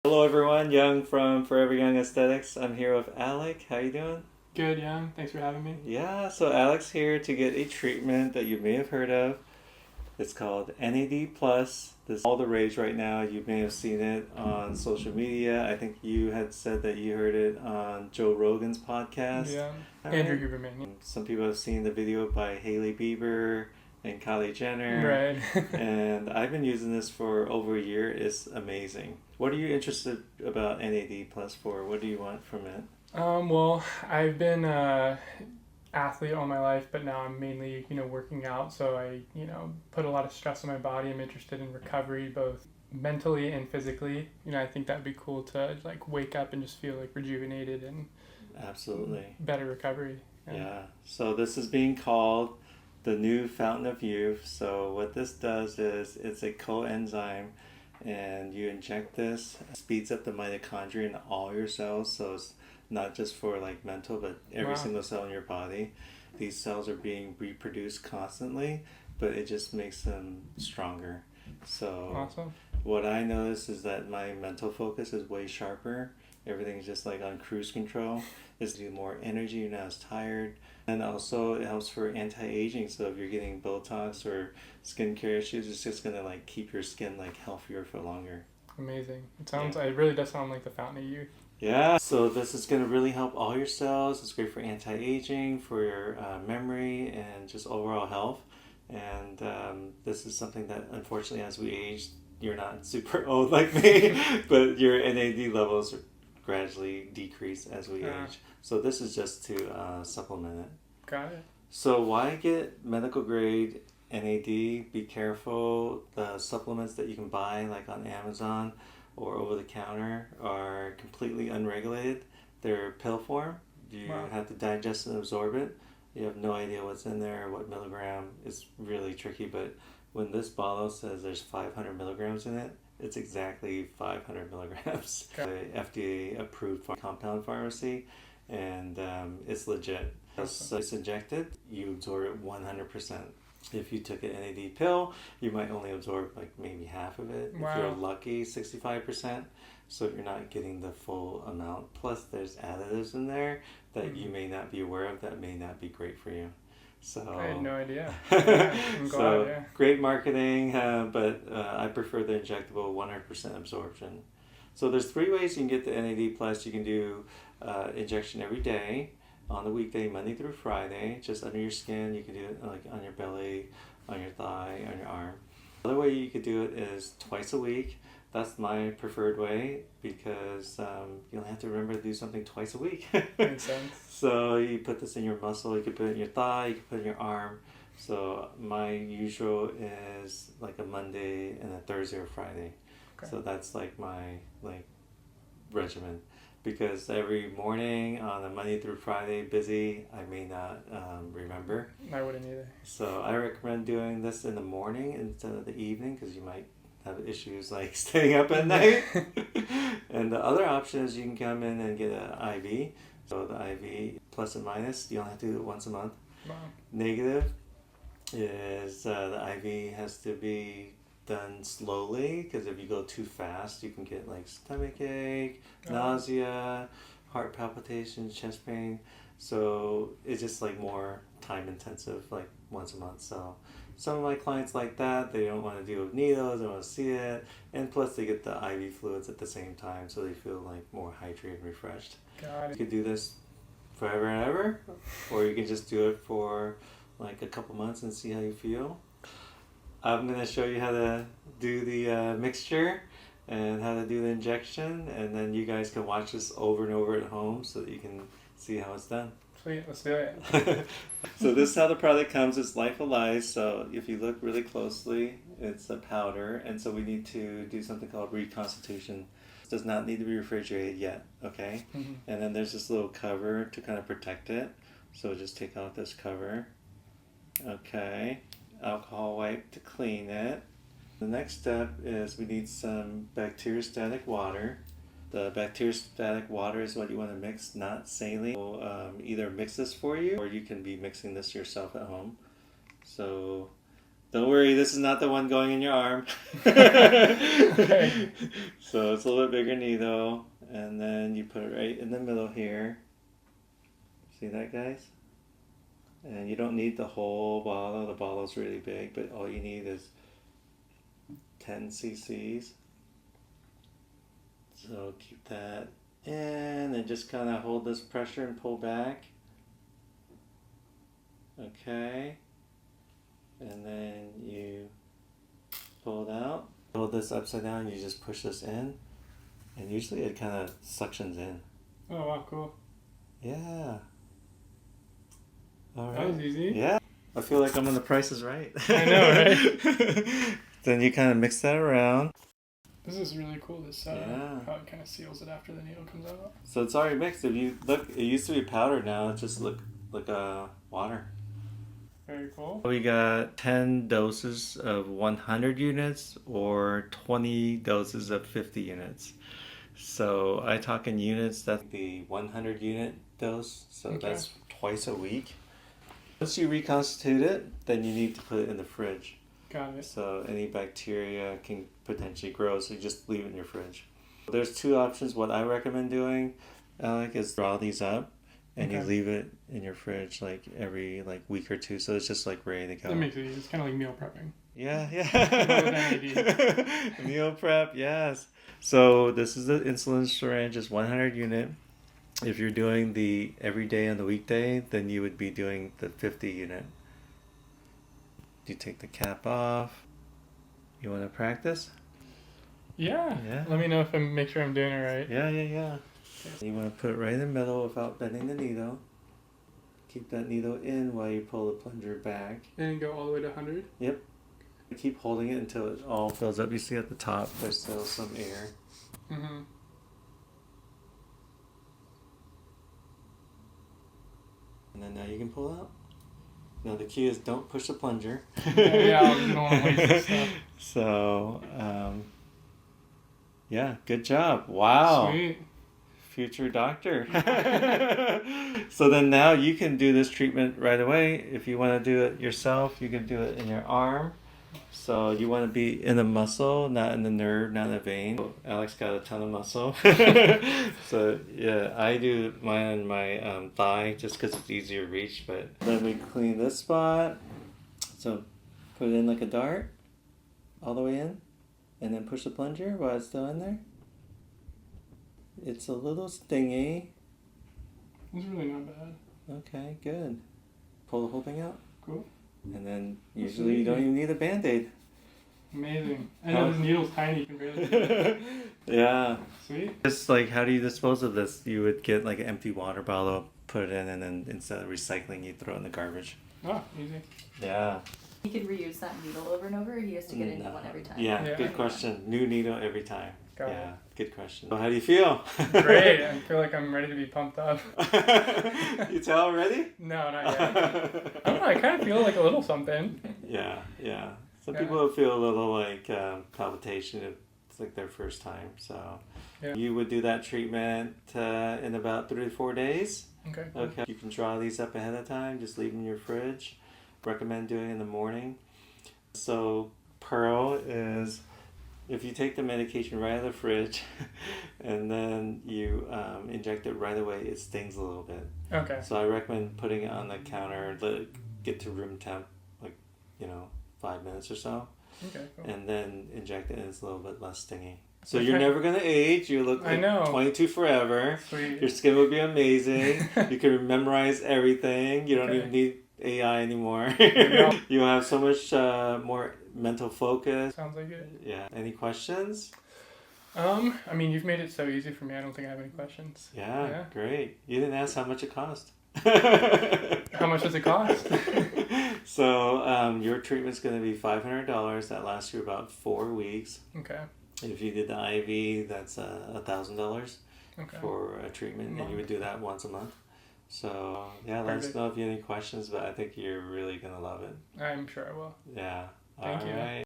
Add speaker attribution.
Speaker 1: Hello everyone, Young from Forever Young Aesthetics. I'm here with Alec. How you doing?
Speaker 2: Good, Young. Thanks for having me.
Speaker 1: Yeah, so Alec's here to get a treatment that you may have heard of. It's called NAD Plus. This is all the rage right now. You may have seen it on social media. I think you had said that you heard it on Joe Rogan's podcast.
Speaker 2: Yeah.
Speaker 1: All
Speaker 2: Andrew
Speaker 1: right.
Speaker 2: Huberman.
Speaker 1: Some people have seen the video by Hailey Bieber and Kylie Jenner.
Speaker 2: Right.
Speaker 1: And I've been using this for over a year. It's amazing. What are you interested about NAD Plus for? What do you want from it?
Speaker 2: Well, I've been an athlete all my life, but now I'm mainly, working out. So I, put a lot of stress on my body. I'm interested in recovery, both mentally and physically. I think that'd be cool to wake up and just feel rejuvenated and
Speaker 1: Absolutely.
Speaker 2: better recovery.
Speaker 1: Yeah. So this is being called the new fountain of youth. So what this does is it's a coenzyme, and you inject this. It speeds up the mitochondria in all your cells. So it's not just for mental, but every
Speaker 2: Wow.
Speaker 1: single cell in your body. These cells are being reproduced constantly, but it just makes them stronger. So
Speaker 2: Awesome.
Speaker 1: what I notice is that my mental focus is way sharper. Everything's just on cruise control. It's do more energy, you're not as tired. And also it helps for anti-aging. So if you're getting Botox or skincare issues, it's just gonna keep your skin healthier for longer.
Speaker 2: Amazing. It really does sound like the fountain of youth.
Speaker 1: Yeah, so this is going to really help all your cells. It's great for anti-aging, for your memory, and just overall health. And this is something that, unfortunately, as we age, you're not super old like me, but your NAD levels gradually decrease as we age. So this is just to supplement it.
Speaker 2: Got it.
Speaker 1: So why get medical grade NAD? Be careful. The supplements that you can buy on Amazon or over the counter are completely unregulated. They're pill form. You
Speaker 2: Wow.
Speaker 1: have to digest and absorb it. You have no idea what's in there, what milligram. It's really tricky, but when this bottle says there's 500 milligrams in it, it's exactly 500 milligrams.
Speaker 2: Okay.
Speaker 1: The FDA approved compound pharmacy, and it's legit. So it's injected, you absorb it 100%. If you took an NAD pill, you might only absorb maybe half of it.
Speaker 2: Wow.
Speaker 1: If you're lucky, 65%. So you're not getting the full amount. Plus, there's additives in there that you may not be aware of that may not be great for you. So
Speaker 2: I had no idea. Yeah, I'm glad,
Speaker 1: so
Speaker 2: yeah.
Speaker 1: great marketing, but I prefer the injectable 100% absorption. So there's 3 ways you can get the NAD plus. You can do injection every day on the weekday, Monday through Friday, just under your skin. You can do it on your belly, on your thigh, on your arm. Another way you could do it is twice a week. That's my preferred way because you only have to remember to do something twice a week.
Speaker 2: Makes sense.
Speaker 1: So you put this in your muscle, you can put it in your thigh, you can put it in your arm. So my usual is a Monday and a Thursday or Friday.
Speaker 2: Okay.
Speaker 1: So that's my regimen. Because every morning on a Monday through Friday busy, I may not remember.
Speaker 2: I wouldn't either.
Speaker 1: So I recommend doing this in the morning instead of the evening because you might have issues staying up at night. And the other option is you can come in and get an IV. So the IV plus and minus, you only have to do it once a month.
Speaker 2: Wow.
Speaker 1: Negative is the IV has to be done slowly because if you go too fast, you can get stomach ache, nausea, heart palpitations, chest pain. So it's just more time intensive, once a month. So some of my clients like that. They don't want to deal with needles, they don't want to see it, and plus they get the IV fluids at the same time, so they feel more hydrated and refreshed.
Speaker 2: Got
Speaker 1: You
Speaker 2: it.
Speaker 1: could do this forever and ever, or you can just do it for a couple months and see how you feel. I'm going to show you how to do the mixture and how to do the injection, and then you guys can watch this over and over at home so that you can see how it's done.
Speaker 2: Sweet, let's do it.
Speaker 1: So this is how the product comes. It's lyophilized. So if you look really closely, it's a powder, and so we need to do something called reconstitution. It does not need to be refrigerated yet, okay?
Speaker 2: Mm-hmm.
Speaker 1: And then there's this little cover to kind of protect it. So just take out this cover. Okay. Alcohol wipe to clean it. The next step is we need some bacteriostatic water. The bacteriostatic water is what you want to mix, not saline. We'll either mix this for you or you can be mixing this yourself at home. So Don't worry, this is not the one going in your arm.
Speaker 2: Okay.
Speaker 1: So it's a little bit bigger needle, and then you put it right in the middle here. See that, guys? And you don't need the whole bottle. The bottle's really big, but all you need is 10 cc's. So keep that in and just kind of hold this pressure and pull back. Okay. And then you pull it out. Hold this upside down, you just push this in. And usually it kind of suctions in.
Speaker 2: Oh, wow, cool.
Speaker 1: Yeah. All right.
Speaker 2: That was easy.
Speaker 1: Yeah. I feel like I'm on The Price is Right.
Speaker 2: I know, right?
Speaker 1: Then you kind of mix that around.
Speaker 2: This is really cool, this
Speaker 1: Yeah.
Speaker 2: how it kind of seals it after the needle comes out.
Speaker 1: So it's already mixed. If you look, it used to be powder, now it just look like water.
Speaker 2: Very cool.
Speaker 1: We got 10 doses of 100 units or 20 doses of 50 units. So I talk in units, that's the 100 unit dose. So
Speaker 2: Okay.
Speaker 1: that's twice a week. Once you reconstitute it, then you need to put it in the fridge.
Speaker 2: Got it.
Speaker 1: So any bacteria can potentially grow, so you just leave it in your fridge. There's two options. What I recommend doing, Alec, is draw these up and you
Speaker 2: Okay.
Speaker 1: leave it in your fridge like every week or two, so it's just like ready to go.
Speaker 2: That makes it easy. It's kind of like meal prepping.
Speaker 1: Yeah,
Speaker 2: NAD.
Speaker 1: yeah. Meal prep, yes. So this is the insulin syringe, it's 100 unit. If you're doing the every day on the weekday, then you would be doing the 50 unit. You take the cap off. You want to practice?
Speaker 2: Yeah.
Speaker 1: Yeah.
Speaker 2: Let me know if I make sure I'm doing it right.
Speaker 1: Yeah. You want to put it right in the middle without bending the needle. Keep that needle in while you pull the plunger back.
Speaker 2: And go all the way to 100?
Speaker 1: Yep. Keep holding it until it all fills up. You see at the top, there's still some air.
Speaker 2: Mm-hmm.
Speaker 1: And then now you can pull out. Now the key is don't push the plunger.
Speaker 2: Yeah, I don't want to waste this stuff.
Speaker 1: So, yeah, good job. Wow.
Speaker 2: Sweet.
Speaker 1: Future doctor. So then now you can do this treatment right away. If you want to do it yourself, you can do it in your arm. So you want to be in the muscle, not in the nerve, not in the vein. Alex got a ton of muscle. So yeah, I do mine on my thigh just because it's easier to reach. But then we clean this spot. So put it in like a dart, all the way in, and then push the plunger while it's still in there. It's a little stingy.
Speaker 2: It's really not bad.
Speaker 1: Okay, good. Pull the whole thing out.
Speaker 2: Cool.
Speaker 1: And then usually you don't even need a Band-Aid.
Speaker 2: Amazing. I know this needle's tiny. You can barely see it.
Speaker 1: Yeah.
Speaker 2: Sweet.
Speaker 1: Just like, how do you dispose of this? You would get like an empty water bottle, put it in, and then instead of recycling, you throw it in the garbage.
Speaker 2: Oh, easy.
Speaker 1: Yeah.
Speaker 3: He could reuse that needle over and over, or he has to get a new one every time?
Speaker 1: Yeah, good question. New needle every time.
Speaker 2: Got it.
Speaker 1: Yeah, good question. So how do you feel?
Speaker 2: Great. I feel like I'm ready to be pumped up.
Speaker 1: You tell already?
Speaker 2: No, not yet. I don't know. I kind of feel like a little something.
Speaker 1: Yeah. Some
Speaker 2: Yeah.
Speaker 1: people feel a little like palpitation if it's like their first time. So
Speaker 2: Yeah.
Speaker 1: you would do that treatment in about 3 to 4 days.
Speaker 2: Okay. Cool.
Speaker 1: Okay. You can draw these up ahead of time. Just leave them in your fridge. Recommend doing it in the morning. So Pearl is, if you take the medication right out of the fridge and then you inject it right away, it stings a little bit.
Speaker 2: Okay.
Speaker 1: So I recommend putting it on the counter, let it get to room temp, 5 minutes or so,
Speaker 2: Okay. Cool.
Speaker 1: and then inject it, and it's a little bit less stingy. So
Speaker 2: Okay.
Speaker 1: you're never going to age. You look
Speaker 2: I
Speaker 1: like
Speaker 2: know.
Speaker 1: 22 forever.
Speaker 2: Sweet.
Speaker 1: Your skin will be amazing. You can memorize everything. You don't
Speaker 2: Okay.
Speaker 1: even need AI anymore.
Speaker 2: No.
Speaker 1: You'll have so much more mental focus.
Speaker 2: Sounds like it.
Speaker 1: Yeah. Any questions?
Speaker 2: I mean, you've made it so easy for me. I don't think I have any questions.
Speaker 1: Yeah. Great. You didn't ask how much it cost.
Speaker 2: How much does it cost?
Speaker 1: So your treatment's going to be $500. That lasts you about 4 weeks.
Speaker 2: Okay.
Speaker 1: If you did the IV, that's $1,000
Speaker 2: Okay.
Speaker 1: for a treatment, and you would do that once a month. So yeah, let us
Speaker 2: Perfect.
Speaker 1: know if you have any questions, but I think you're really going to love it.
Speaker 2: I'm sure I will.
Speaker 1: Yeah.
Speaker 2: Thank you.
Speaker 1: All right.